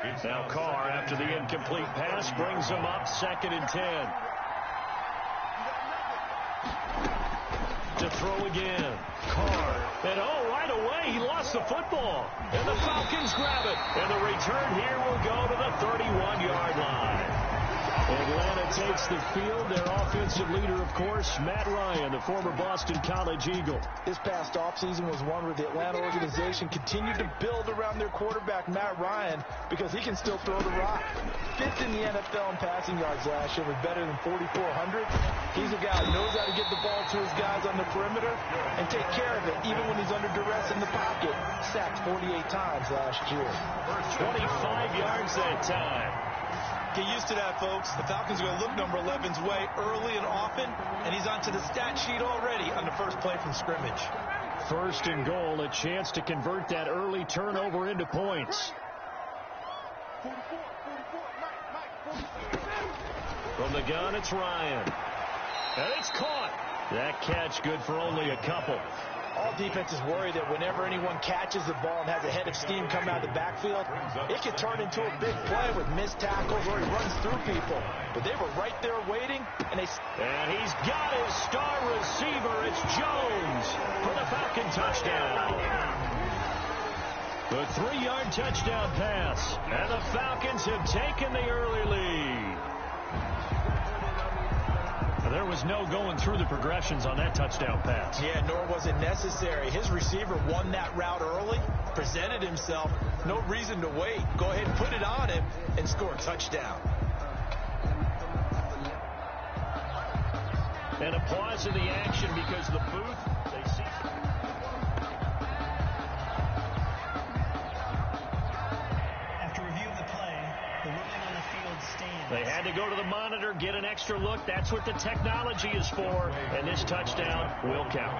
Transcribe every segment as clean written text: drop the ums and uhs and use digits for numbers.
Now Carr, after the incomplete pass, brings them up 2nd and 10. To throw again. Carr. And right away, he lost the football. And the Falcons grab it. And the return here will go to the 31-yard line. Atlanta takes the field. Their offensive leader, of course, Matt Ryan, the former Boston College Eagle. This past offseason was one where the Atlanta organization continued to build around their quarterback, Matt Ryan, because he can still throw the rock. 5th in the NFL in passing yards last year with better than 4,400. He's a guy who knows how to get the ball to his guys on the perimeter and take care of it, even when he's under duress in the pocket. Sacked 48 times last year. 25 yards that time. Get used to that, folks. The Falcons are going to look number 11's way early and often, and he's onto the stat sheet already on the first play from scrimmage. 1st and goal, a chance to convert that early turnover into points. From the gun, it's Ryan. And it's caught. That catch good for only a couple. All defenses worry that whenever anyone catches the ball and has a head of steam come out of the backfield, it could turn into a big play with missed tackles or he runs through people. But they were right there waiting, and they... And he's got his star receiver. It's Jones for the Falcon touchdown. The 3-yard touchdown pass. And the Falcons have taken the early lead. There was no going through the progressions on that touchdown pass. Yeah, nor was it necessary. His receiver won that route early, presented himself. No reason to wait. Go ahead and put it on him and score a touchdown. And a pause in the action because the booth, they see... After review of the play, the ruling on the field stands. They had to go to the monitor, get an extra look. That's what the technology is for. And this touchdown will count.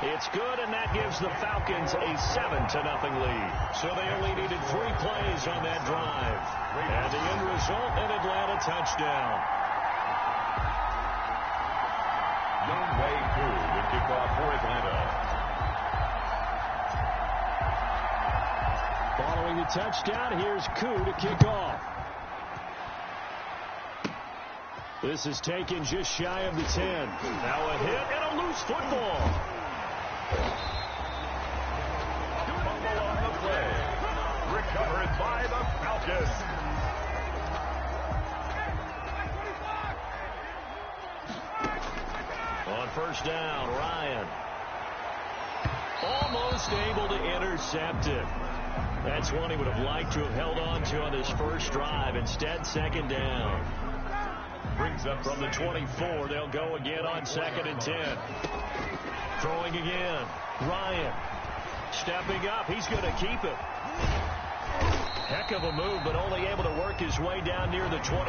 It's good, and that gives the Falcons a 7-0 lead. So they only needed 3 plays on that drive. And the end result, an Atlanta touchdown. Young Wei Koo with kickoff for Atlanta. Following the touchdown, here's Koo to kick off. This is taken just shy of the 10. Now a hit and a loose football. Fumble on the play. Recovered by the Falcons. On 1st down, Ryan. Almost able to intercept it. That's one he would have liked to have held on to on his first drive. Instead, 2nd down. Brings up from the 24. They'll go again on 2nd and 10. Throwing again. Ryan stepping up. He's going to keep it. Heck of a move, but only able to work his way down near the 23.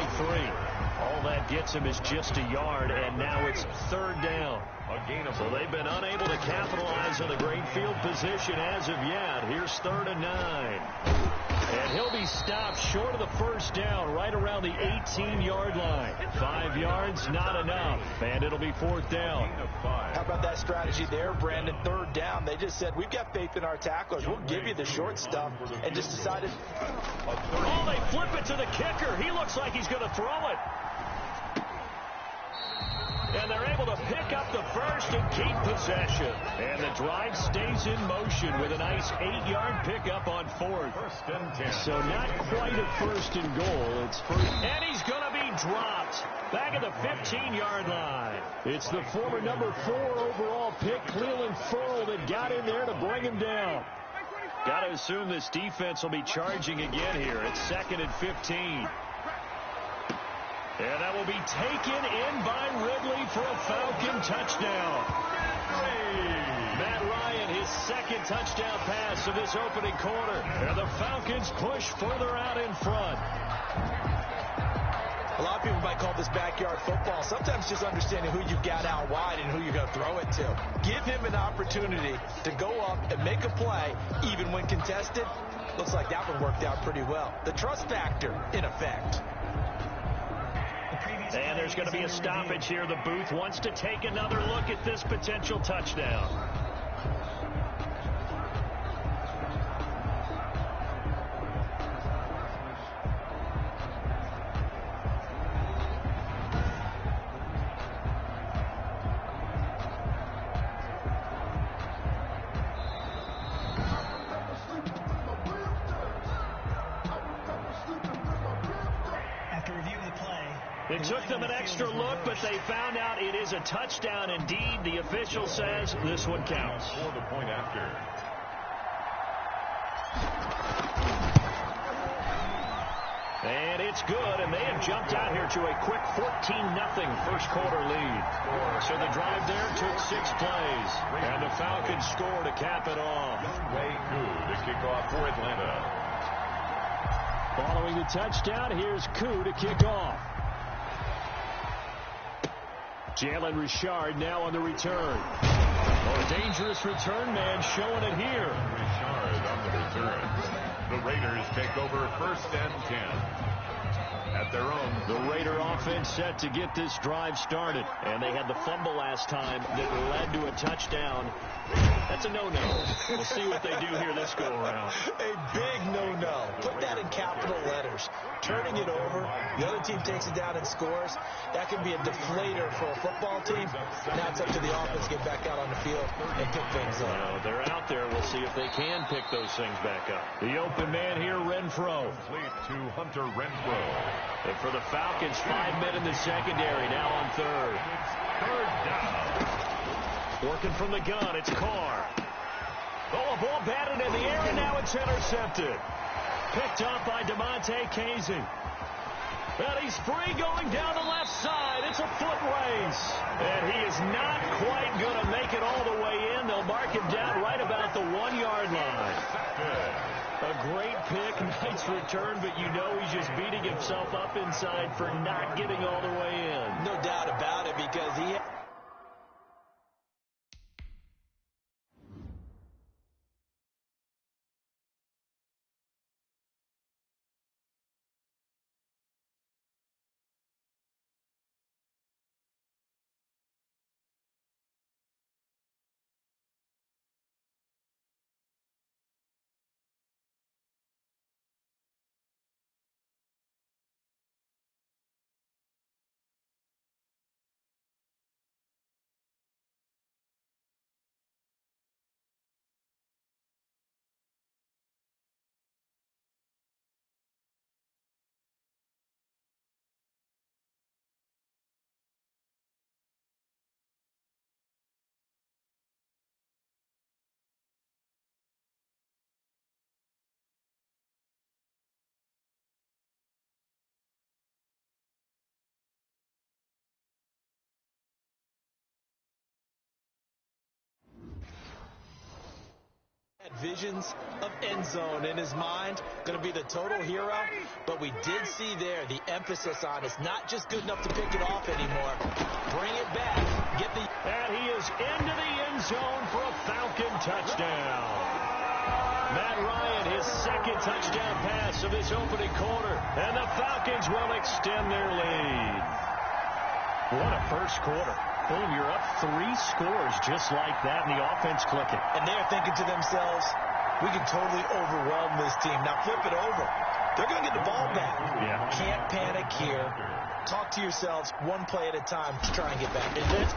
All that gets him is just a yard, and now it's 3rd down. So they've been unable to capitalize on the great field position as of yet. Here's 3rd and 9. And he'll be stopped short of the 1st down, right around the 18-yard line. 5 yards, not enough. And it'll be 4th down. How about that strategy there, Brandon? 3rd down. They just said, we've got faith in our tacklers. We'll give you the short stuff. And just decided... Oh, they flip it to the kicker. He looks like he's going to throw it. And they're able to pick up the 1st and keep possession. And the drive stays in motion with a nice 8-yard pickup on 4th. 1st and 10. So not quite a 1st and goal. It's 1st. And he's going to be dropped back at the 15-yard line. It's the former number 4 overall pick, Cleveland Ferrell, that got in there to bring him down. Got to assume this defense will be charging again here. It's 2nd and 15. And that will be taken in by Ridley for a Falcon touchdown. Matt Ryan, his 2nd touchdown pass of this opening quarter. And the Falcons push further out in front. A lot of people might call this backyard football. Sometimes just understanding who you've got out wide and who you're going to throw it to. Give him an opportunity to go up and make a play, even when contested. Looks like that one worked out pretty well. The trust factor, in effect. And there's going to be a stoppage here. The booth wants to take another look at this potential touchdown. It took them an extra look, but they found out it is a touchdown indeed. The official says this one counts. For the point after. And it's good, and they have jumped out here to a quick 14-0 first quarter lead. So the drive there took 6 plays, and the Falcons score to cap it off. Way good to kick off for Atlanta. Following the touchdown, here's Koo to kick off. Jalen Richard now on the return. Oh, dangerous return man showing it here. Richard on the return. The Raiders take over 1st and 10. At their own. The Raider offense set to get this drive started. And they had the fumble last time that led to a touchdown. That's a no-no. We'll see what they do here this go-around. A big no-no. Put that in capital letters. Turning it over, the other team takes it down and scores. That can be a deflator for a football team. Now it's up to the offense to get back out on the field and pick things up. Well, they're out there. We'll see if they can pick those things back up. The open man here, Renfro. Complete to Hunter Renfro. And for the Falcons, 5 men in the secondary, now on third. Third down. Working from the gun, it's Carr. Oh, a ball batted in the air, and now it's intercepted. Picked up by DeMonte Casey. And he's free going down the left side. It's a foot race. And he is not quite going to make it all the way in. They'll mark him down right about the 1-yard line. A great pick, nice return, but you know he's just beating himself up inside for not getting all the way in. No doubt about it, because he... visions of end zone in his mind, going to be the total hero, but we did see there the emphasis on it's not just good enough to pick it off anymore. Bring it back. Get the... And he is into the end zone for a Falcon touchdown. Matt Ryan, his second touchdown pass of this opening quarter, and the Falcons will extend their lead. What a first quarter. Boom, you're up 3 scores just like that, and the offense clicking. And they're thinking to themselves, we can totally overwhelm this team. Now flip it over. They're going to get the ball back. Yeah. Can't panic here. Talk to yourselves one play at a time to try and get back. Is it?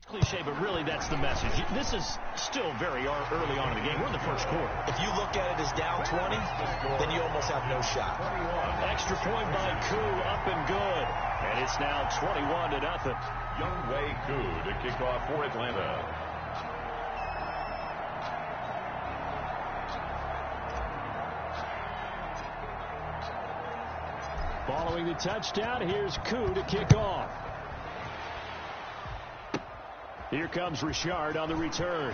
Cliche, but really that's the message. This is still very early on in the game. We're in the first quarter. If you look at it as down 20, then you almost have no shot. Extra point by Koo, up and good. And it's now 21-0. Younghoe Koo to kick off for Atlanta. Following the touchdown, here's Koo to kick off. Here comes Richard on the return.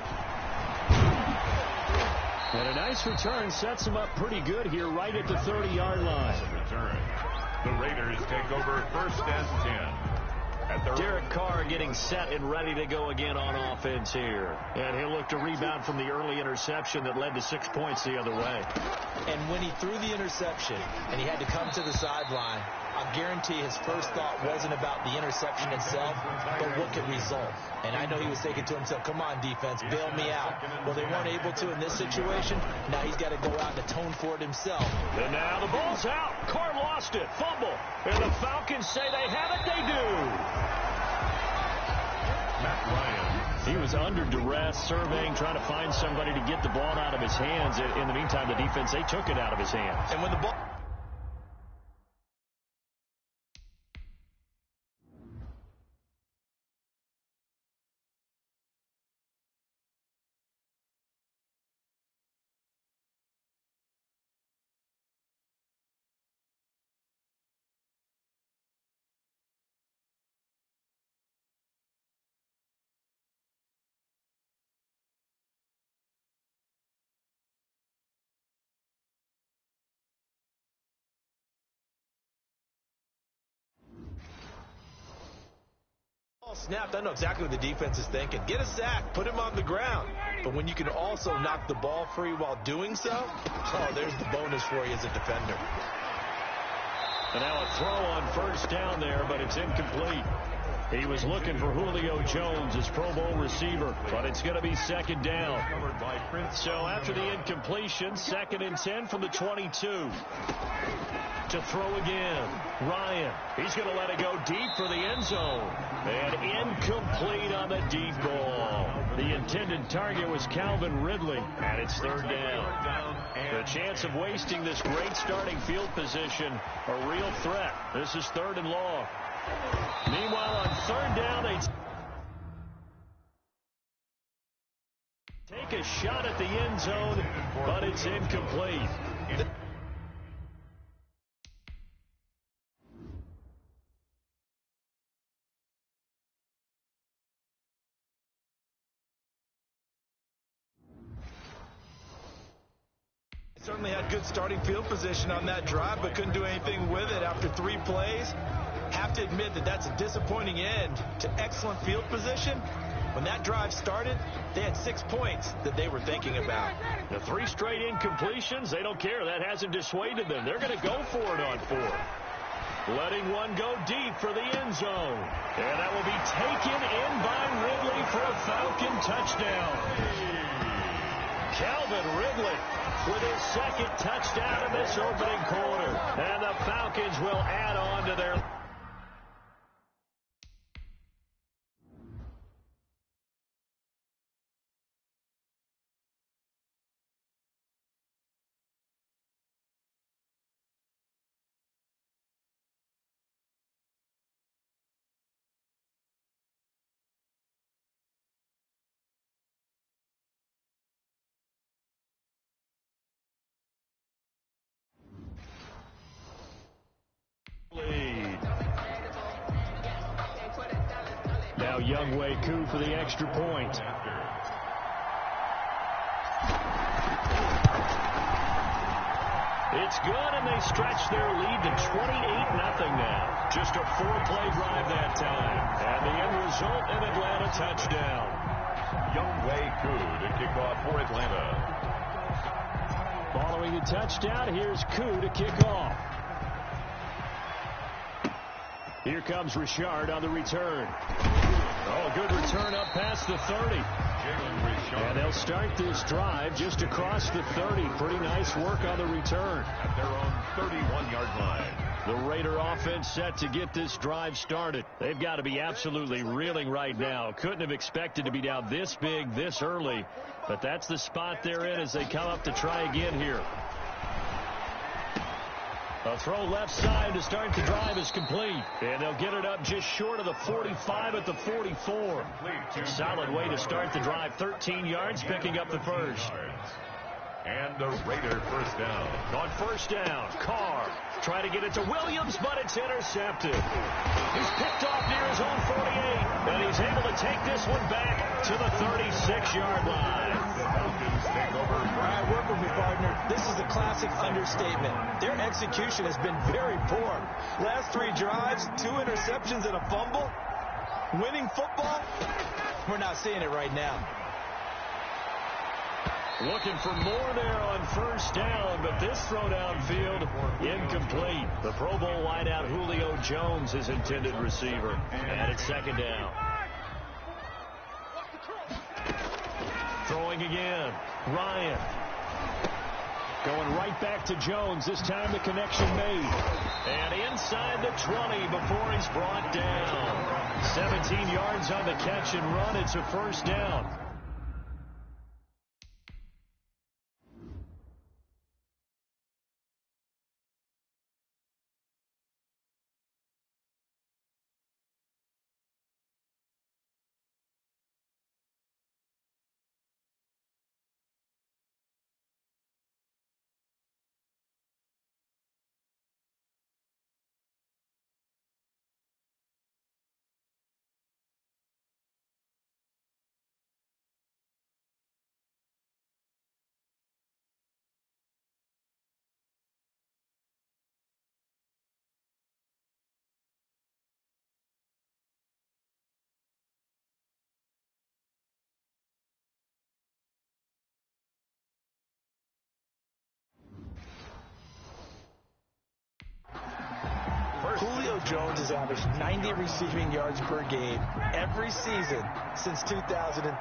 And a nice return sets him up pretty good here right at the 30-yard line. Return. The Raiders take over 1st and 10. Derek Carr getting set and ready to go again on offense here. And he'll look to rebound from the early interception that led to 6 points the other way. And when he threw the interception and he had to come to the sideline, I'll guarantee his first thought wasn't about the interception itself, but what could result. And I know he was thinking to himself, come on, defense, bail me out. Well, they weren't able to in this situation. Now he's got to go out and atone for it himself. And now the ball's out. Carr lost it. Fumble. And the Falcons say they have it. They do. Matt Ryan. He was under duress, surveying, trying to find somebody to get the ball out of his hands. In the meantime, the defense, they took it out of his hands. And when the ball... snapped, I know exactly what the defense is thinking. Get a sack, put him on the ground. But when you can also knock the ball free while doing so, oh, there's the bonus for you as a defender. And now a throw on first down there, but it's incomplete. He was looking for Julio Jones, his Pro Bowl receiver, but it's going to be second down. So after the incompletion, 2nd and 10 from the 22. To throw again. Ryan, he's going to let it go deep for the end zone. And incomplete on the deep ball. The intended target was Calvin Ridley, and it's 3rd down. The chance of wasting this great starting field position, a real threat. This is 3rd and long. Meanwhile, on 3rd down, they take a shot at the end zone, but it's incomplete. Certainly had good starting field position on that drive, but couldn't do anything with it after 3 plays. Have to admit that that's a disappointing end to excellent field position. When that drive started, they had 6 points that they were thinking about. The 3 straight incompletions, they don't care. That hasn't dissuaded them. They're going to go for it on 4th. Letting one go deep for the end zone. And that will be taken in by Ridley for a Falcon touchdown. Calvin Ridley with his 2nd touchdown in this opening quarter. And the Falcons will add on to their... lead. Now Younghoe Koo for the extra point. It's good, and they stretch their lead to 28-0 now. Just a 4-play drive that time. And the end result, an Atlanta touchdown. Younghoe Koo to kick off for Atlanta. Following the touchdown, here's Koo to kick off. Here comes Richard on the return. Oh, good return up past the 30. And they'll start this drive just across the 30. Pretty nice work on the return. At their own 31-yard line. The Raider offense set to get this drive started. They've got to be absolutely reeling right now. Couldn't have expected to be down this big, this early. But that's the spot they're in as they come up to try again here. A throw left side to start the drive is complete. And they'll get it up just short of the 45 at the 44. Solid way to start the drive. 13 yards, picking up the first. And the Raider first down. On first down, Carr trying to get it to Williams, but it's intercepted. He's picked off near his own 48, and he's able to take this one back to the 36-yard line. Falcons take over. Brian, work with me, partner. This is a classic understatement. Their execution has been very poor. Last 3 drives, 2 interceptions and a fumble. Winning football, we're not seeing it right now. Looking for more there on first down, but this throw downfield, incomplete. The Pro Bowl wideout Julio Jones is intended receiver. And it's second down. Throwing again. Ryan. Going right back to Jones. This time the connection made. And inside the 20 before he's brought down. 17 yards on the catch and run. It's a first down. Julio Jones has averaged 90 receiving yards per game every season since 2013.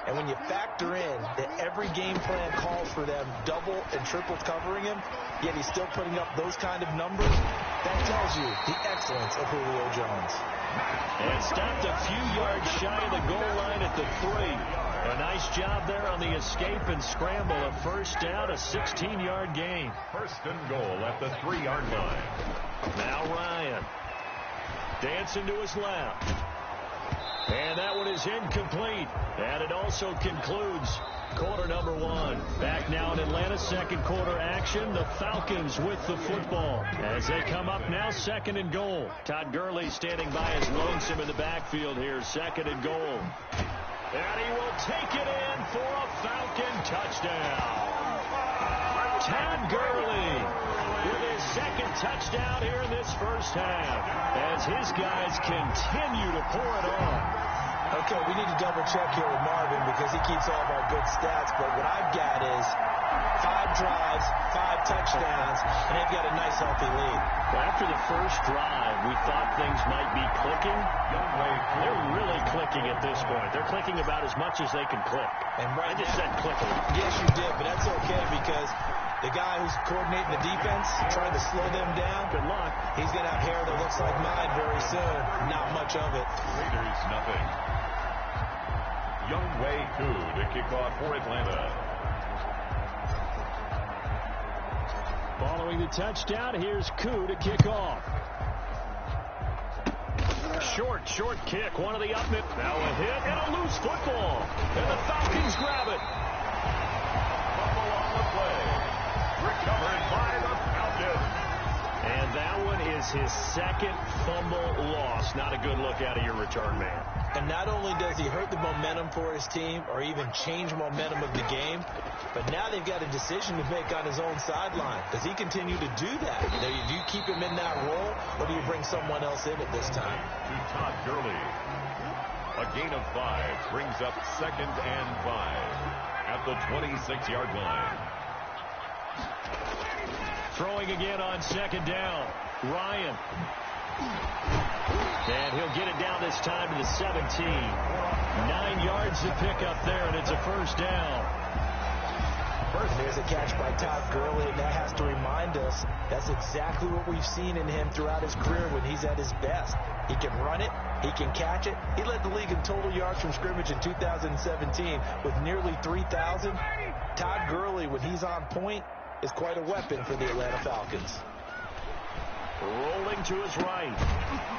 And when you factor in that every game plan calls for them double and triple covering him, yet he's still putting up those kind of numbers, that tells you the excellence of Julio Jones. And stopped a few yards shy of the goal line at the 3. A nice job there on the escape and scramble. A first down, a 16-yard gain. First and goal at the 3-yard line. Now Ryan. Dancing to his left. And that one is incomplete. And it also concludes quarter number 1. Back now in Atlanta's second quarter action. The Falcons with the football. As they come up now, second and goal. Todd Gurley standing by his lonesome in the backfield here. Second and goal. And he will take it in for a Falcon touchdown. Todd Gurley with his second touchdown here in this first half. As his guys continue to pour it on. Okay, we need to double check here with Marvin because he keeps all of our good stats. But what I've got is 5 drives, 5 touchdowns, and they've got a nice healthy lead. Well, after the first drive, we thought things might be clicking. They're really clicking at this point. They're clicking about as much as they can click. And right I just said clicking. Yes, you did, but that's okay because the guy who's coordinating the defense, trying to slow them down, Good luck. he's going to have hair that looks like mine very soon. Not much of it. Raiders nothing. Younghoe Koo to kick off for Atlanta. Following the touchdown, here's Koo to kick off. Short kick. One of the up mid. Now a hit and a loose football. And the Falcons grab it. Fumble on the play. Recovered by the Falcons. And that one is his second fumble loss. Not a good look out of your return man. And not only does he hurt the momentum for his team or even change momentum of the game, but now they've got a decision to make on his own sideline. Does he continue to do that? Do you keep him in that role, or do you bring someone else in at this time? To Todd Gurley. A gain of 5 brings up second and 5 at the 26-yard line. Throwing again on second down. Ryan. And he'll get it down this time to the 17. 9 yards to pick up there, and it's a first down. There's a catch by Todd Gurley, and that has to remind us that's exactly what we've seen in him throughout his career when he's at his best. He can run it. He can catch it. He led the league in total yards from scrimmage in 2017 with nearly 3,000. Todd Gurley, when he's on point, is quite a weapon for the Atlanta Falcons. Rolling to his right.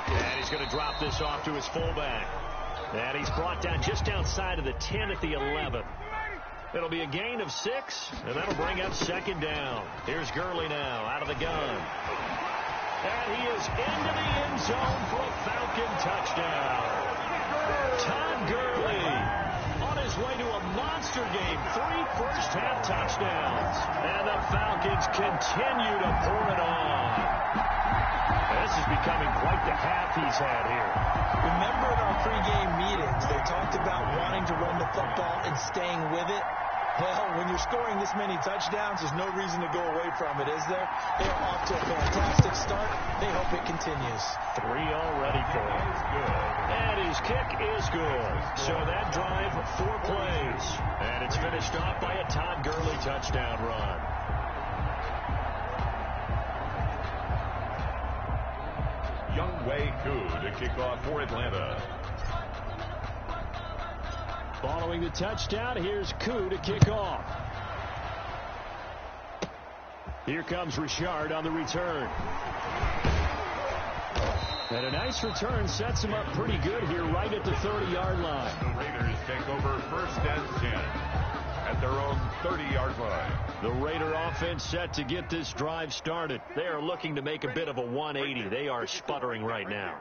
And he's going to drop this off to his fullback. And he's brought down just outside of the 10 at the 11. It'll be a gain of 6, and that'll bring up second down. Here's Gurley now out of the gun. And he is into the end zone for a Falcon touchdown. Todd Gurley on his his way to a monster game. 3 first-half touchdowns. And the Falcons continue to pour it on. This is becoming quite the half he's had here. Remember in our pregame meetings, they talked about wanting to run the football and staying with it. Well, when you're scoring this many touchdowns, there's no reason to go away from it, is there? They are off to a fantastic start. They hope it continues. 3 already for him. And his kick is good. So that drive, 4 plays. And it's finished off by a Todd Gurley touchdown run. Younghoe Koo to kick off for Atlanta. Following the touchdown, here's Koo to kick off. Here comes Richard on the return. And a nice return sets him up pretty good here right at the 30-yard line. The Raiders take over 1st and 10 at their own 30-yard line. The Raider offense set to get this drive started. They are looking to make a bit of a 180. They are sputtering right now.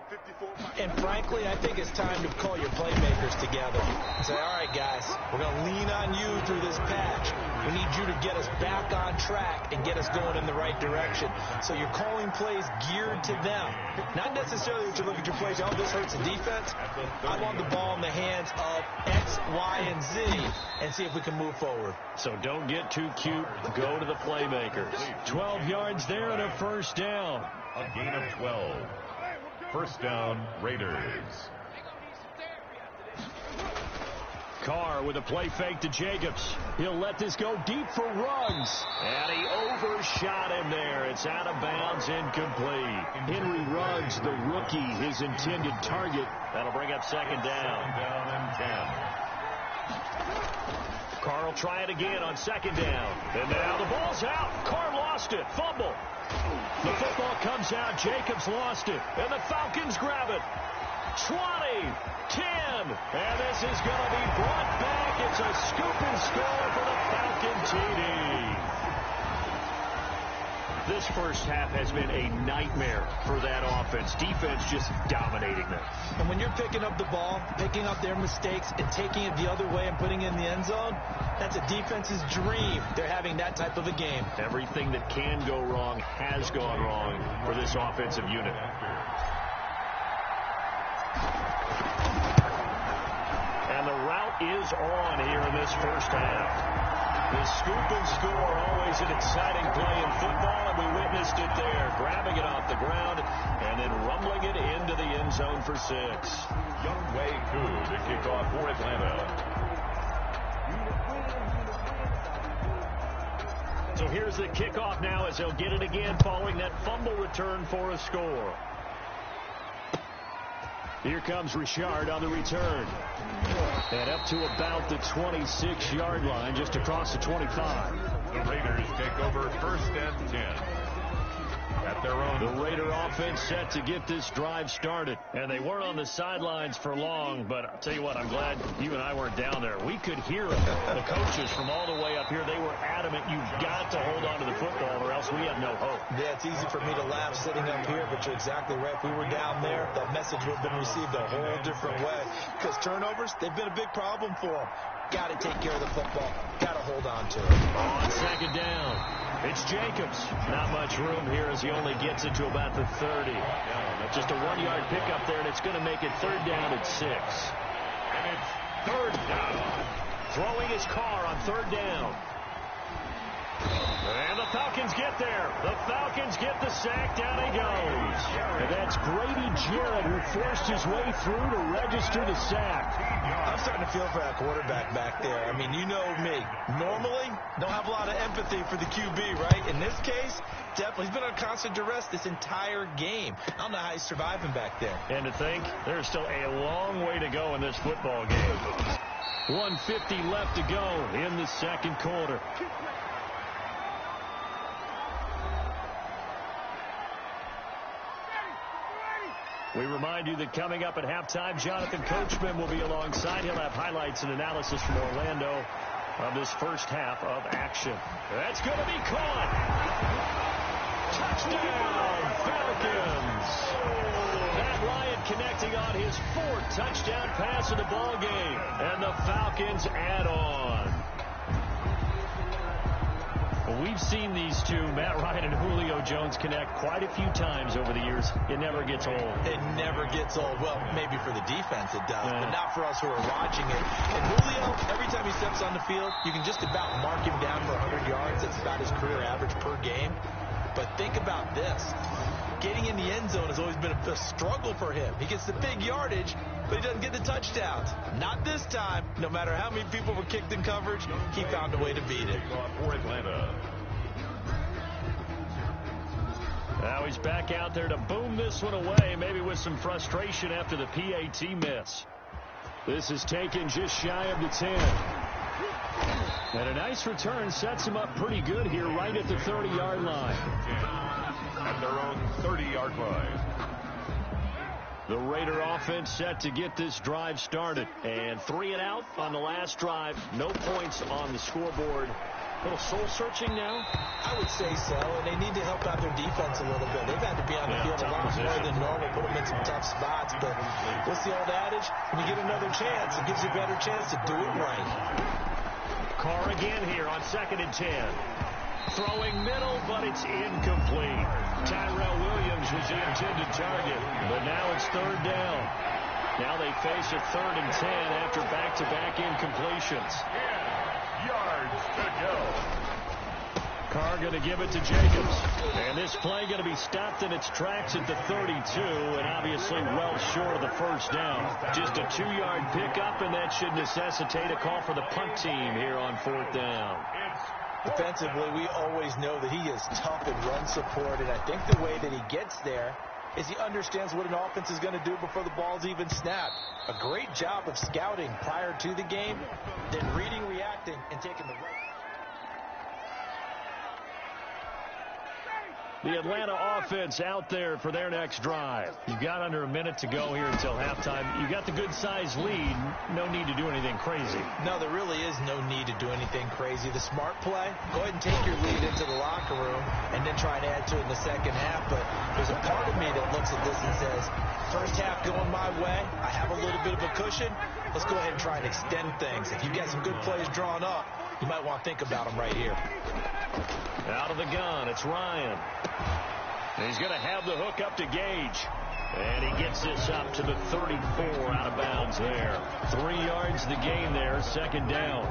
And frankly, I think it's time to call your playmakers together and say, all right, guys, we're going to lean on you through this patch. We need you to get us back on track and get us going in the right direction. So you're calling plays geared to them. Not necessarily that you look at your plays, oh, this hurts the defense. I want the ball in the hands of X, Y, and Z and see if we can move forward. So don't get too cute. Go to the playmakers. 12 yards there and a first down. A gain of 12. First down, Raiders. Carr with a play fake to Jacobs. He'll let this go deep for Ruggs. And he overshot him there. It's out of bounds, incomplete. Henry Ruggs, the rookie, his intended target. That'll bring up second down. Down and 10. Carr will try it again on second down. And now the ball's out. Carr lost it. Fumble. The football comes out. Jacobs lost it. And the Falcons grab it. 20, 10. And this is going to be brought back. It's a scoop and score for the Falcon TD. This first half has been a nightmare for that offense. Defense just dominating them. And when you're picking up the ball, picking up their mistakes, and taking it the other way and putting it in the end zone, that's a defense's dream. They're having that type of a game. Everything that can go wrong has gone wrong for this offensive unit. And the route is on here in this first half. The scoop and score, always an exciting play in football, and we witnessed it there. Grabbing it off the ground and then rumbling it into the end zone for 6. Younghoe Koo to kick off for Atlanta. So here's the kickoff now as they'll get it again following that fumble return for a score. Here comes Richard on the return. And up to about the 26-yard line, just across the 25. The Raiders take over 1st and 10 at their own. The Raider offense set to get this drive started. And they weren't on the sidelines for long, but I'll tell you what, I'm glad you and I weren't down there. We could hear the coaches from all the way up here. They were adamant, you've got to hold on to the football or else we have no hope. Yeah, it's easy for me to laugh sitting up here, but you're exactly right. If we were down there, that message would have been received a whole different way. Because turnovers, they've been a big problem for them. Got to take care of the football. Got to hold on to it. On second down, it's Jacobs. Not much room here as he only gets it to about the 30. Just a 1-yard pickup there, and it's going to make it 3rd down at 6. And it's 3rd down. Throwing his Carr on 3rd down. And the Falcons get there. The Falcons get the sack. Down he goes. And that's Grady Jarrett who forced his way through to register the sack. I'm starting to feel for that quarterback back there. I mean, you know me. Normally, don't have a lot of empathy for the QB, right? In this case, definitely. He's been on constant duress this entire game. I don't know how he's surviving back there. And to think, there's still a long way to go in this football game. 1:50 left to go in the second quarter. We remind you that coming up at halftime, Jonathan Coachman will be alongside. He'll have highlights and analysis from Orlando of this first half of action. That's going to be caught. Touchdown, Falcons. Matt Ryan connecting on his 4th touchdown pass of the ball game. And the Falcons add on. Well, we've seen these two, Matt Ryan and Julio Jones, connect quite a few times over the years. It never gets old. It never gets old. Well, maybe for the defense it does, but not for us who are watching it. And Julio, every time he steps on the field, you can just about mark him down for 100 yards. That's about his career average per game. But think about this. Getting in the end zone has always been a struggle for him. He gets the big yardage, but he doesn't get the touchdowns. Not this time. No matter how many people were kicked in coverage, he found a way to beat it. For Atlanta. Now he's back out there to boom this one away, maybe with some frustration after the PAT miss. This is taken just shy of the 10. And a nice return sets him up pretty good here right at the 30-yard line. At their own 30-yard line. The Raider offense set to get this drive started. And 3 and out on the last drive. No points on the scoreboard. A little soul-searching now? I would say so, and they need to help out their defense a little bit. They've had to be on the field a lot more than normal, put them in some tough spots. But what's the old adage? When you get another chance, it gives you a better chance to do it right. Carr again here on 2nd and 10. Throwing middle, but it's incomplete. Tyrell Williams was the intended target, but now it's 3rd down. Now they face a 3rd and 10 after back-to-back incompletions. 10 yards to go. Carr going to give it to Jacobs. And this play going to be stopped in its tracks at the 32, and obviously well short of the 1st down. Just a 2-yard pickup, and that should necessitate a call for the punt team here on 4th down. Defensively, we always know that he is tough in run support, and I think the way that he gets there is he understands what an offense is going to do before the ball's even snapped. A great job of scouting prior to the game, then reading, reacting, and taking the right. The Atlanta offense out there for their next drive. You've got under a minute to go here until halftime. You got the good-sized lead. No need to do anything crazy. No, there really is no need to do anything crazy. The smart play, go ahead and take your lead into the locker room and then try and add to it in the second half. But there's a part of me that looks at this and says, first half going my way, I have a little bit of a cushion. Let's go ahead and try and extend things. If you've got some good plays drawn up, you might want to think about them right here. Out of the gun, it's Ryan. He's going to have the hook up to Gage. And he gets this up to the 34 out of bounds there. 3 yards the gain there, 2nd down.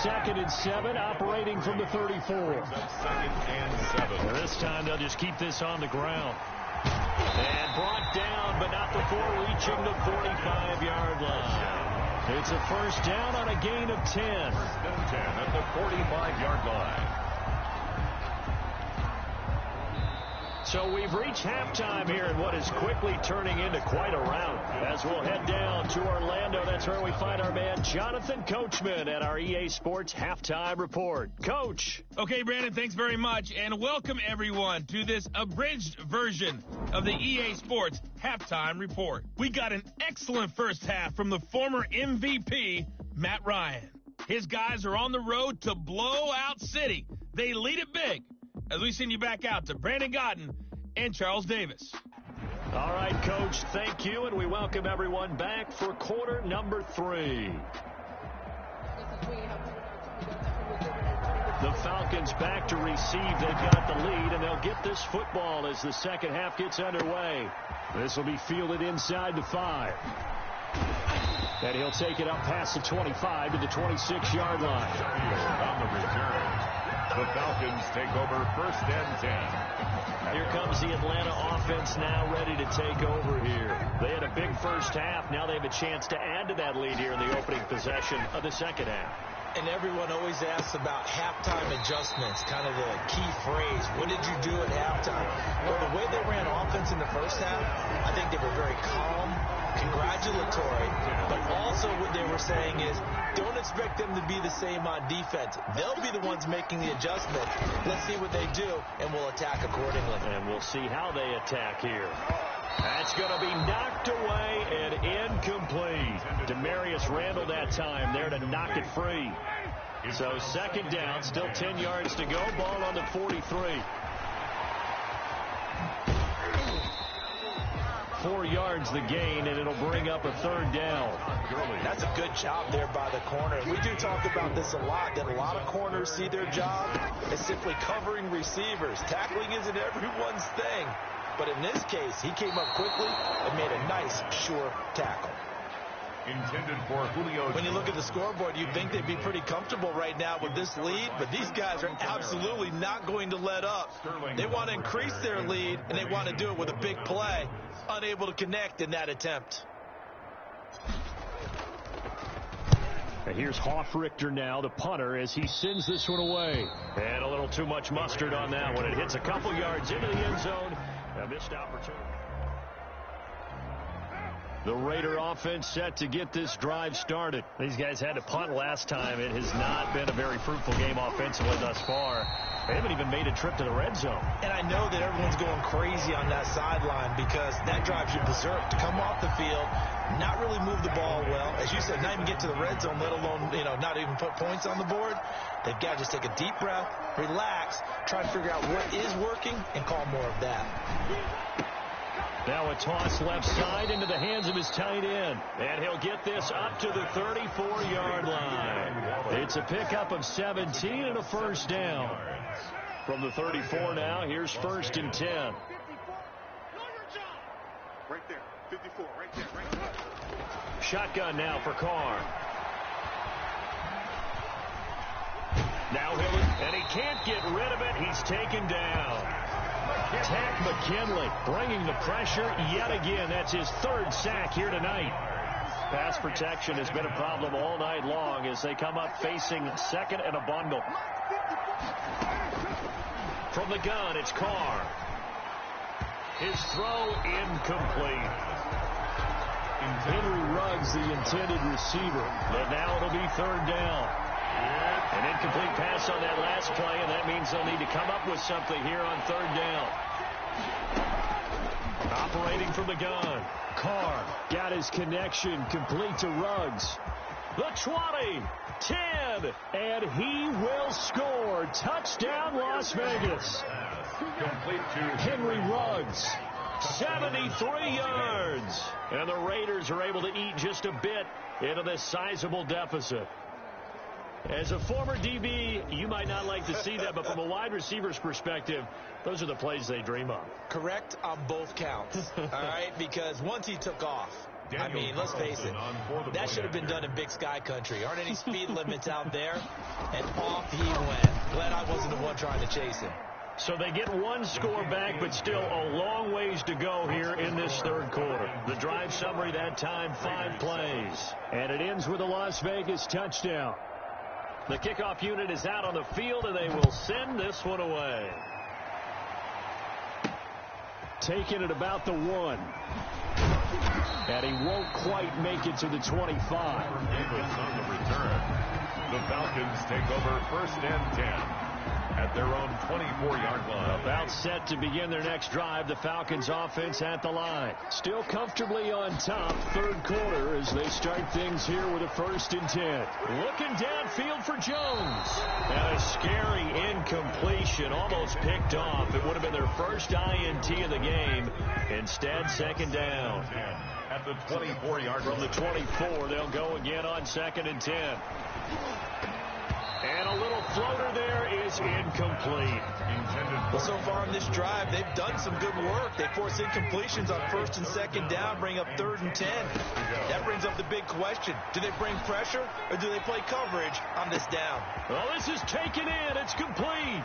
2nd and 7, operating from the 34. 2nd and 7. And this time they'll just keep this on the ground. And brought down, but not before reaching the 45-yard line. It's a 1st down on a gain of 10. 1st and 10 at the 45-yard line. So we've reached halftime here in what is quickly turning into quite a rout. As we'll head down to Orlando, that's where we find our man Jonathan Coachman at our EA Sports Halftime Report. Coach. Okay, Brandon, thanks very much, and welcome everyone to this abridged version of the EA Sports Halftime Report. We got an excellent first half from the former MVP, Matt Ryan. His guys are on the road to Blowout City. They lead it big. As we send you back out to Brandon Godden and Charles Davis. All right, Coach, thank you, and we welcome everyone back for quarter number 3. The Falcons back to receive. They've got the lead, and they'll get this football as the second half gets underway. This will be fielded inside the 5. And he'll take it up past the 25 to the 26-yard line. On the return. The Falcons take over 1st and 10. Here comes the Atlanta offense now ready to take over here. They had a big first half. Now they have a chance to add to that lead here in the opening possession of the second half. And everyone always asks about halftime adjustments, kind of the key phrase. What did you do at halftime? Well, the way they ran offense in the first half, I think they were very calm, congratulatory, but also what they were saying is, don't expect them to be the same on defense. They'll be the ones making the adjustment. Let's see what they do, and we'll attack accordingly. And we'll see how they attack here. That's going to be knocked away and incomplete. Demarius Randall that time there to knock it free. So 2nd down, still 10 yards to go. Ball on the 43. 4 yards the gain, and it'll bring up a 3rd down. That's a good job there by the corner. We do talk about this a lot, that a lot of corners see their job as simply covering receivers. Tackling isn't everyone's thing. But in this case, he came up quickly and made a nice, sure tackle. Intended for Julio. When you look at the scoreboard, you'd think they'd be pretty comfortable right now with this lead, but these guys are absolutely not going to let up. They want to increase their lead, and they want to do it with a big play. Unable to connect in that attempt. And here's Hoffrichter now, the punter, as he sends this one away. And a little too much mustard on that one. It hits a couple yards into the end zone. A missed opportunity. The Raider offense set to get this drive started. These guys had to punt last time. It has not been a very fruitful game offensively thus far. They haven't even made a trip to the red zone. And I know that everyone's going crazy on that sideline because that drives you berserk to come off the field, not really move the ball well. As you said, not even get to the red zone, let alone, not even put points on the board. They've got to just take a deep breath, relax, try to figure out what is working, and call more of that. Now a toss left side into the hands of his tight end. And he'll get this up to the 34-yard line. It's a pickup of 17 and a 1st down. From the 34 now, here's 1st and 10. Right there, 54, right there. Shotgun now for Carr. Now and he can't get rid of it. He's taken down. Tack McKinley bringing the pressure yet again. That's his 3rd sack here tonight. Pass protection has been a problem all night long as they come up facing 2nd and a bundle. From the gun, it's Carr. His throw incomplete. Henry Ruggs, the intended receiver. But now it'll be 3rd down. An incomplete pass on that last play, and that means they'll need to come up with something here on 3rd down. Operating from the gun. Carr got his connection complete to Ruggs. The 20, 10, and he will score. Touchdown, Las Vegas. Complete to Henry Ruggs, 73 yards. And the Raiders are able to eat just a bit into this sizable deficit. As a former DB, you might not like to see that, but from a wide receiver's perspective, those are the plays they dream of. Correct on both counts, all right? Because once he took off, I mean, let's face it, that should have been done in Big Sky country. Aren't any speed limits out there? And off he went. Glad I wasn't the one trying to chase him. So they get 1 score back, but still a long ways to go here in this 3rd quarter. The drive summary that time, 5 plays. And it ends with a Las Vegas touchdown. The kickoff unit is out on the field, and they will send this one away. Taking it about the 1. And he won't quite make it to the 25. on the return. The Falcons take over 1st and 10. At their own 24-yard line. About set to begin their next drive. The Falcons offense at the line. Still comfortably on top 3rd quarter as they start things here with a 1st and 10. Looking downfield for Jones. And a scary incompletion. Almost picked off. It would have been their first INT of the game. Instead, 2nd down. At the 24-yard from the 24, they'll go again on 2nd and 10. And a little floater there is incomplete. Well, so far on this drive, they've done some good work. They force incompletions on 1st and 2nd down, bring up 3rd and 10. That brings up the big question. Do they bring pressure or do they play coverage on this down? Well, this is taken in. It's complete.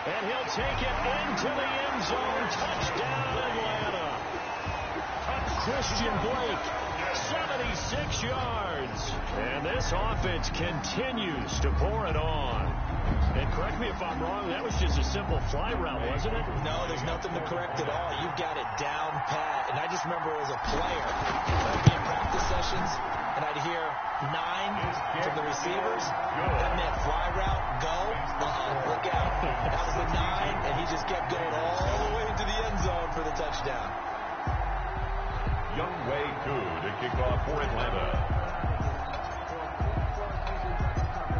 And he'll take it into the end zone. Touchdown, Atlanta. Christian Blake, 76 yards. And this offense continues to pour it on. And correct me if I'm wrong, that was just a simple fly route, wasn't it? No, there's nothing to correct at all. You've got it down pat. And I just remember as a player, I'd be in practice sessions, and I'd hear 9 from the receivers. That meant fly route, go, look out. That was the 9, and he just kept going all the way into the end zone for the touchdown. Younghoe Koo to kick off for Atlanta.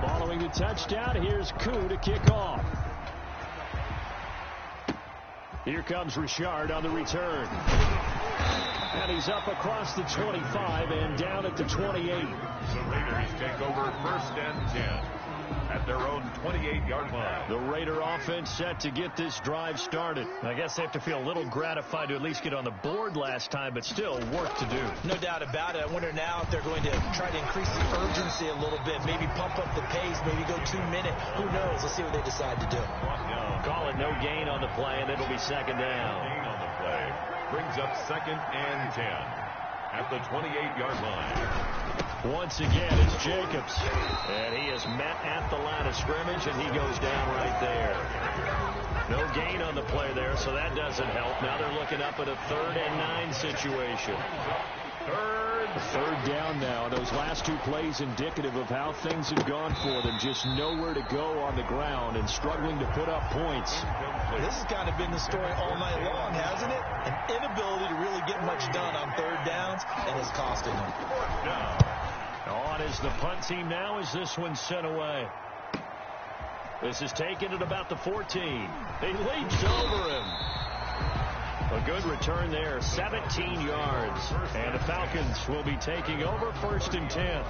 Following the touchdown, here's Koo to kick off. Here comes Richard on the return. And he's up across the 25 and down at the 28. The Raiders take over 1st and 10 at their own 28-yard line. The Raider offense set to get this drive started. I guess they have to feel a little gratified to at least get on the board last time, but still work to do. No doubt about it. I wonder now if they're going to try to increase the urgency a little bit, maybe pump up the pace, maybe go 2 minute. Who knows? Let's see what they decide to do. Call it no gain on the play, and it'll be 2nd down. Gain on the play brings up 2nd and 10 at the 28-yard line. Once again, it's Jacobs. And he is met at the line of scrimmage, and he goes down right there. No gain on the play there, so that doesn't help. Now they're looking up at a 3rd and 9 situation. Third down now. Those last 2 plays indicative of how things have gone for them. Just nowhere to go on the ground and struggling to put up points. This has kind of been the story all night long, hasn't it? An inability to really get much done on 3rd downs, and it's costing them. On is the punt team now as this one's sent away. This is taken at about the 14. He leaps over him. A good return there, 17 yards. And the Falcons will be taking over 1st and 10.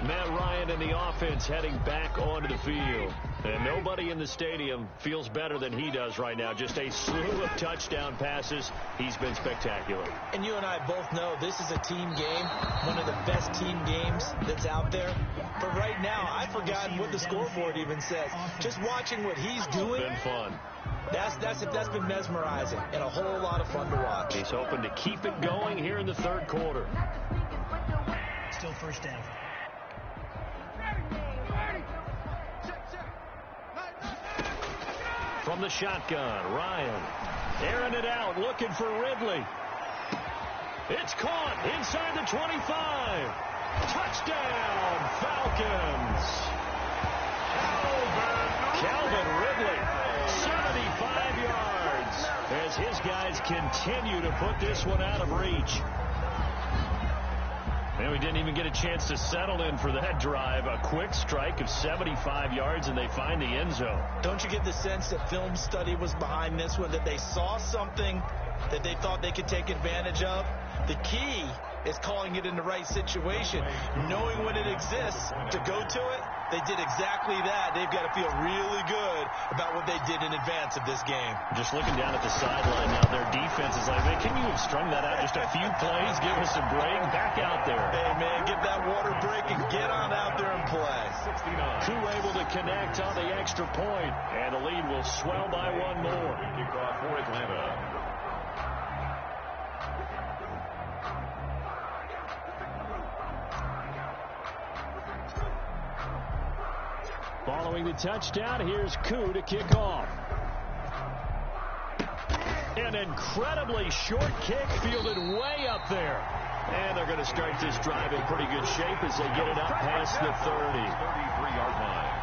Matt Ryan and the offense heading back onto the field. And nobody in the stadium feels better than he does right now. Just a slew of touchdown passes. He's been spectacular. And you and I both know this is a team game, one of the best team games that's out there. But right now, I've forgotten what the scoreboard even says. Just watching what he's doing. Been fun. That's been mesmerizing and a whole lot of fun to watch. He's hoping to keep it going here in the 3rd quarter. Still 1st down. From the shotgun, Ryan airing it out, looking for Ridley. It's caught inside the 25. Touchdown, Falcons. Calvin Ridley, 75 yards, as his guys continue to put this one out of reach. And we didn't even get a chance to settle in for that drive. A quick strike of 75 yards, and they find the end zone. Don't you get the sense that film study was behind this one, that they saw something that they thought they could take advantage of? The key is calling it in the right situation, knowing when it exists to go to it. They did exactly that. They've got to feel really good about what they did in advance of this game. Just looking down at the sideline now, their defense is like, man, can you have strung that out just a few plays? Give us a break. Back out there. Hey, man, get that water break and get on out there and play. 69. Two able to connect on the extra point, and the lead will swell by one more. Kickoff for Atlanta. Following the touchdown, here's Koo to kick off. An incredibly short kick fielded way up there. And they're going to start this drive in pretty good shape as they get it up past the 30. 33-yard line.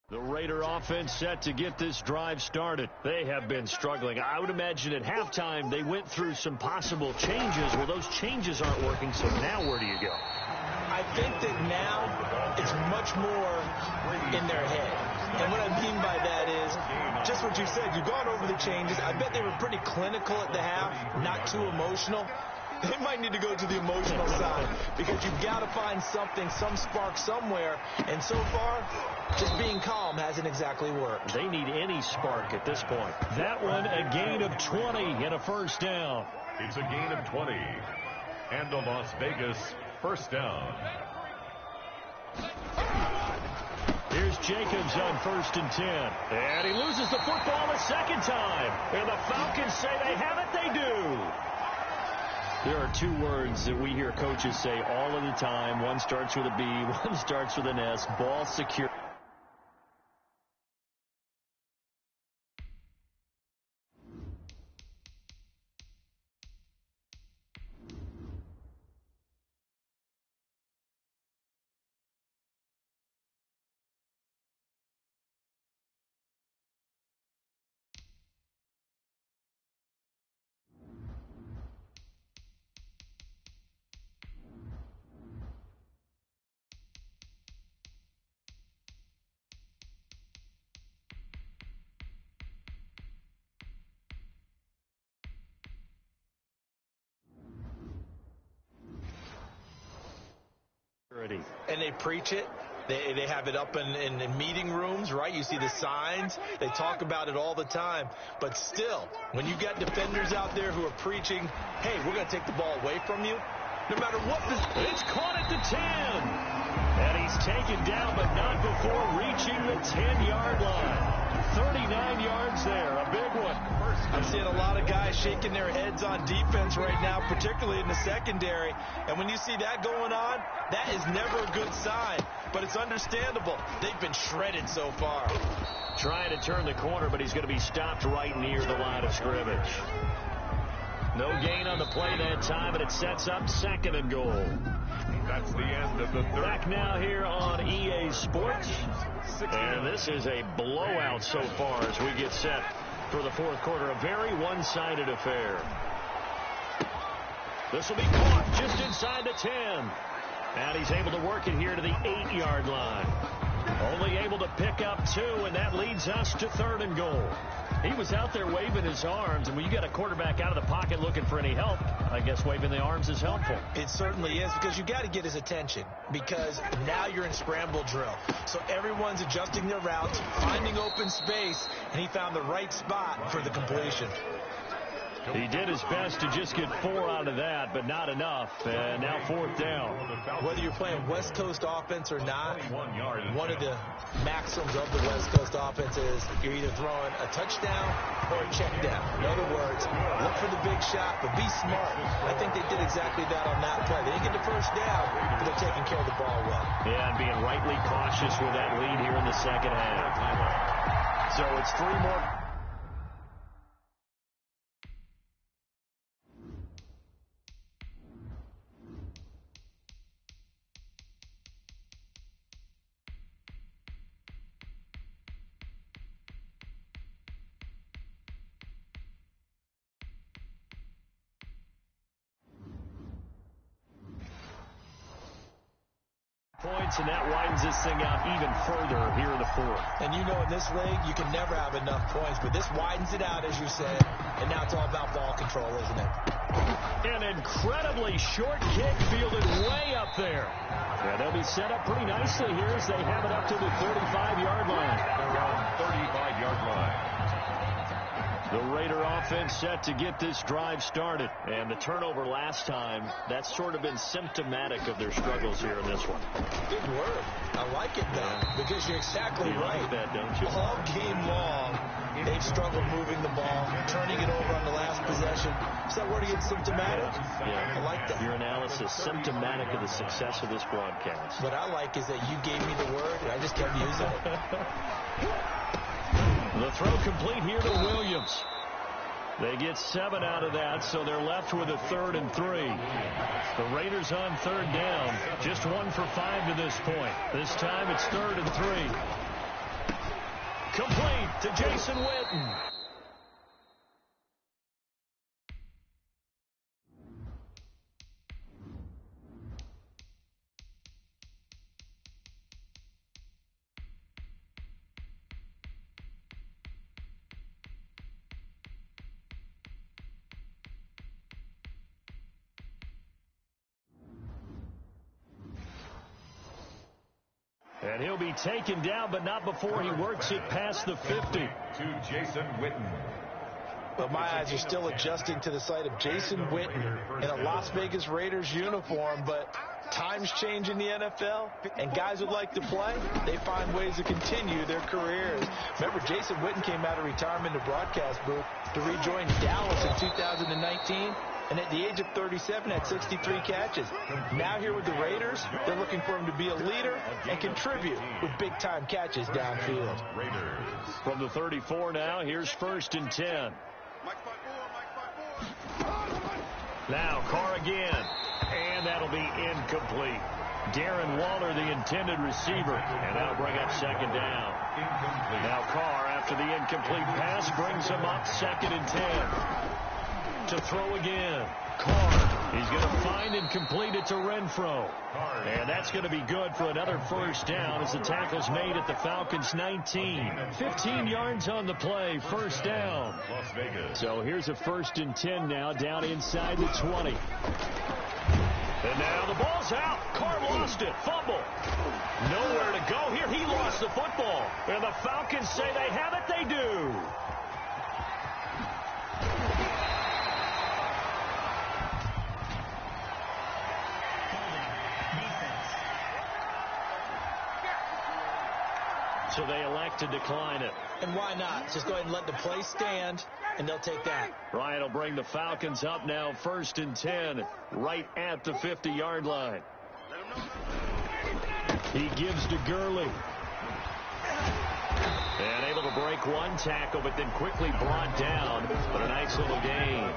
The Raider offense set to get this drive started. They have been struggling. I would imagine at halftime they went through some possible changes. Well, those changes aren't working, so now where do you go? I think that now it's much more in their head. And what I mean by that is just what you said. You've gone over the changes. I bet they were pretty clinical at the half, not too emotional. They might need to go to the emotional side because you've got to find something, some spark somewhere. And so far, just being calm hasn't exactly worked. They need any spark at this point. That one, a gain of 20 and a first down. It's a gain of 20 and a Las Vegas first down. Here's Jacobs on 1st and 10. And he loses the football a second time. And the Falcons say they have it. They do. There are two words that we hear coaches say all of the time. One starts with a B, one starts with an S. Ball secure. And they preach it. They have it up in meeting rooms, right? You see the signs. They talk about it all the time. But still, when you got defenders out there who are preaching, hey, we're going to take the ball away from you, no matter what. It's caught at the 10. And he's taken down, but not before reaching the 10-yard line. 39 yards there, a big one. I'm seeing a lot of guys shaking their heads on defense right now, particularly in the secondary. And when you see that going on, that is never a good sign. But it's understandable. They've been shredded so far. Trying to turn the corner, but he's going to be stopped right near the line of scrimmage. No gain on the play that time, and it sets up 2nd and goal. That's the end of the third. Back now here on EA Sports. And this is a blowout so far as we get set for the 4th quarter. A very one-sided affair. This will be caught just inside the 10. And he's able to work it here to the 8-yard line. Only able to pick up 2, and that leads us to 3rd and goal. He was out there waving his arms, and when you got a quarterback out of the pocket looking for any help, I guess waving the arms is helpful. It certainly is, because you got to get his attention, because now you're in scramble drill. So everyone's adjusting their routes, finding open space, and he found the right spot for the completion. He did his best to just get 4 out of that, but not enough. And now 4th down. Whether you're playing West Coast offense or not, one of the maxims of the West Coast offense is you're either throwing a touchdown or a check down. In other words, look for the big shot, but be smart. I think they did exactly that on that play. They didn't get the first down, but they're taking care of the ball well. Yeah, and being rightly cautious with that lead here in the second half. So it's 3 more. Points, and that widens this thing out even further here in the 4th. And you know, in this league, you can never have enough points, but this widens it out, as you said, and now it's all about ball control, isn't it? An incredibly short kick fielded way up there. Yeah, they'll be set up pretty nicely here as they have it up to the 35-yard line. Around 35-yard line. The Raider offense set to get this drive started. And the turnover last time, that's sort of been symptomatic of their struggles here in this one. Big word. I like it, though, because you're exactly right. Like that, don't you? All game long, they've struggled moving the ball, turning it over on the last possession. Is that word again, symptomatic? Yeah. I like that. Your analysis, symptomatic of the success of this broadcast. What I like is that you gave me the word, and I just kept using it. The throw complete here to Williams. They get 7 out of that, so they're left with a 3rd and 3. The Raiders on 3rd down. Just 1 for 5 to this point. This time it's 3rd and 3. Complete to Jason Witten. And he'll be taken down, but not before he works it past the 50. To Jason Witten. But my eyes are still adjusting to the sight of Jason Witten in a Las Vegas Raiders uniform, but Times change in the NFL, and guys who like to play, they find ways to continue their careers. Remember, Jason Witten came out of retirement in the broadcast booth to rejoin Dallas in 2019, and at the age of 37 had 63 catches. Now here with the Raiders, they're looking for him to be a leader and contribute with big-time catches downfield. Raiders. From the 34 now, here's 1st and 10. Now Carr again, and that'll be incomplete. Darren Waller, the intended receiver, and that'll bring up 2nd down. Now Carr, after the incomplete pass, brings him up 2nd and 10. To throw again. Carr, he's going to find and complete it to Renfro. And that's going to be good for another 1st down as the tackle's made at the Falcons' 19. 15 yards on the play, 1st down. Las Vegas. So here's a 1st and 10 now, down inside the 20. And now the ball's out. Carr lost it. Fumble. Nowhere to go here. He lost the football. And the Falcons say they have it. They do. So they elect to decline it. And why not? Just go ahead and let the play stand, and they'll take that. Ryan will bring the Falcons up now, 1st and 10, right at the 50-yard line. He gives to Gurley. And able to break one tackle, but then quickly brought down. But a nice little gain.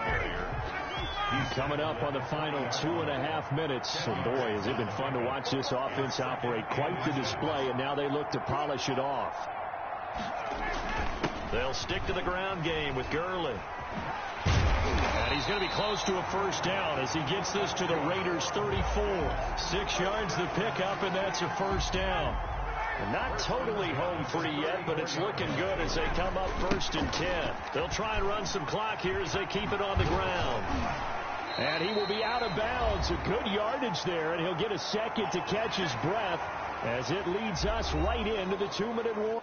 Coming up on the final 2.5 minutes. And boy, has it been fun to watch this offense operate. Quite the display, and now they look to polish it off. They'll stick to the ground game with Gurley. And he's going to be close to a 1st down as he gets this to the Raiders' 34. 6 yards the pickup, and that's a 1st down. And not totally home free yet, but it's looking good as they come up 1st and 10. They'll try and run some clock here as they keep it on the ground. And he will be out of bounds. A good yardage there, and he'll get a second to catch his breath as it leads us right into the 2-minute warning.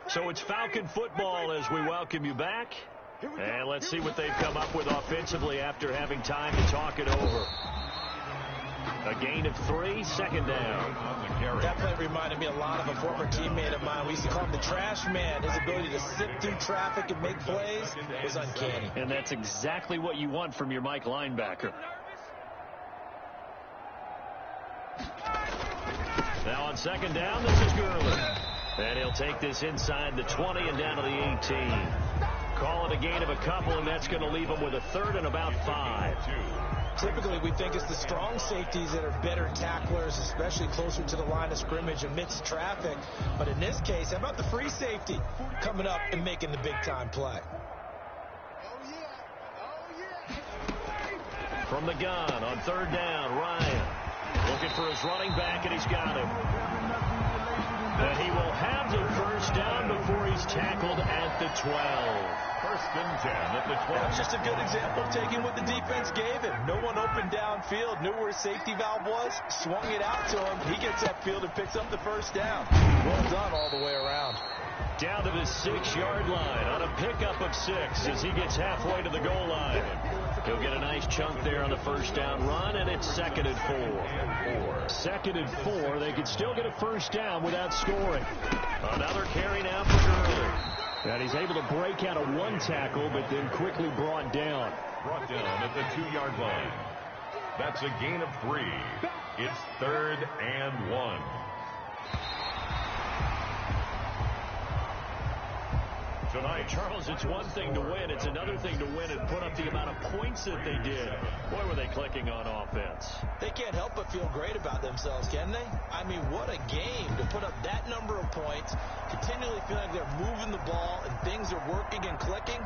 So it's Falcon football as we welcome you back. And let's see what they've come up with offensively after having time to talk it over. A gain of 3, 2nd down. That play reminded me a lot of a former teammate of mine. We used to call him the trash man. His ability to sift through traffic and make plays was uncanny. And that's exactly what you want from your Mike linebacker. Now on 2nd down, this is Gurley. And he'll take this inside the 20 and down to the 18. Call it a gain of a couple, and that's going to leave him with a 3rd and about 5. Typically, we think it's the strong safeties that are better tacklers, especially closer to the line of scrimmage amidst traffic. But in this case, how about the free safety coming up and making the big-time play? From the gun on 3rd down, Ryan looking for his running back, and he's got him. And he will have the 1st down before he's tackled at the 12. 1st and 10 at the 12. That's just a good example of taking what the defense gave him. No one open downfield, knew where his safety valve was, swung it out to him. He gets upfield and picks up the 1st down. Well done all the way around. Down to the 6-yard line on a pickup of 6 as he gets halfway to the goal line. He'll get a nice chunk there on the 1st down run, and it's 2nd and 4. 2nd and 4. They could still get a 1st down without scoring. Another carry now for Gurley. And he's able to break out of one tackle, but then quickly brought down. Brought down at the 2-yard line. That's a gain of 3. It's 3rd and 1. Tonight, Charles, it's one thing to win. It's another thing to win and put up the amount of points that they did. Boy, were they clicking on offense. They can't help but feel great about themselves, can they? I mean, what a game to put up that number of points, continually feeling like they're moving the ball and things are working and clicking.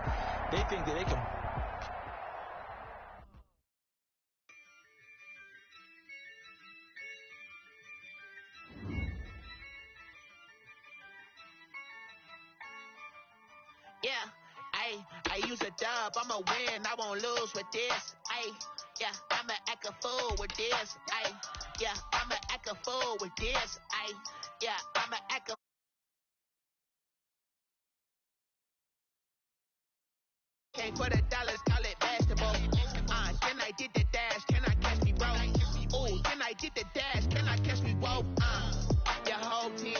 They think that they can. I use a dub, I'ma win, I won't lose with this. I'ma act a fool with this. I'ma act a fool with this. I'ma act a came for the dollars, call it basketball. Then I did the dash, can I catch me, bro? Ooh, then I did the dash, can I catch me, whoa? Your whole team.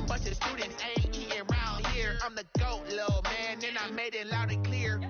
Bunch of students ain't eating around here. I'm the GOAT, little man, and I made it loud and clear.